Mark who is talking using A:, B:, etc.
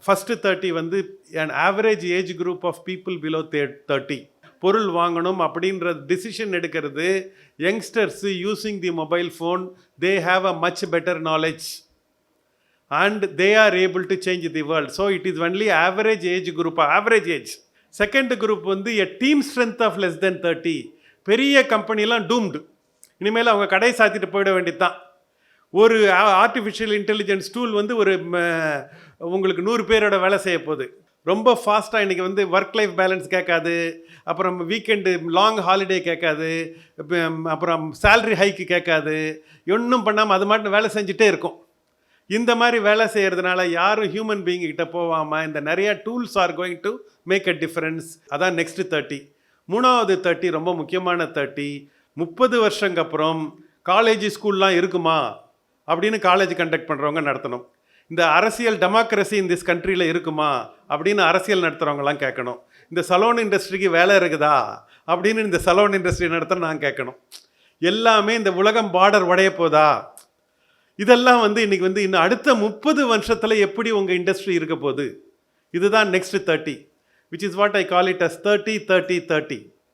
A: First 30 வந்து an average age group of people below 30. பொருள் வாங்கணும் அப்படின்ற டிசிஷன் எடுக்கிறது youngsters using the mobile phone, they have a much better knowledge and they are able to change the world. So it is only average age group, average age. Second group வந்து a team strength of less than 30. பெரிய கம்பெனிலாம் doomed, இனிமேல் அவங்க கடை சாத்திட்டு போயிட வேண்டியதுதான். ஒரு ஆர்டிஃபிஷியல் இன்டெலிஜென்ஸ் டூல் வந்து ஒரு உங்களுக்கு 100 பேரோட வேலை செய்ய போகுது. ரொம்ப ஃபாஸ்ட்டாக இன்றைக்கி வந்து ஒர்க் லைஃப் பேலன்ஸ் கேட்காது, அப்புறம் வீக்கெண்டு லாங் ஹாலிடே கேட்காது, அப்புறம் சேல்ரி ஹைக்கு கேட்காது, ஒன்றும் பண்ணாமல் அது மட்டும் வேலை செஞ்சுட்டே இருக்கும். இந்த மாதிரி வேலை செய்கிறதுனால யாரும் ஹியூமன் பீயிங் கிட்ட போகாமல் இந்த நிறையா tools are going to make a difference. அதான் நெக்ஸ்ட் 30. மூணாவது 30 ரொம்ப முக்கியமான 30. 30 வருஷங்க அப்புறம் காலேஜ் ஸ்கூல்லாம் இருக்குமா அப்படின்னு காலேஜ் கண்டக்ட் பண்ணுறவங்க நடத்தணும். இந்த அரசியல் டெமோக்ரஸி இன் திஸ் கண்ட்ரியில் இருக்குமா அப்படின்னு அரசியல் நடத்துகிறவங்களாம் கேட்கணும். இந்த சலூன் இண்டஸ்ட்ரிக்கு வேலை இருக்குதா அப்படின்னு இந்த சலூன் இண்டஸ்ட்ரி நடத்த நான் கேட்கணும். எல்லாமே இந்த உலகம் பார்டர் உடைய போதா, இதெல்லாம் வந்து இன்றைக்கி வந்து இன்னும் அடுத்த 30 வருஷத்தில் எப்படி உங்கள் இண்டஸ்ட்ரி இருக்க போகுது, இதுதான் next 30, which is what I call it as 30-30-30.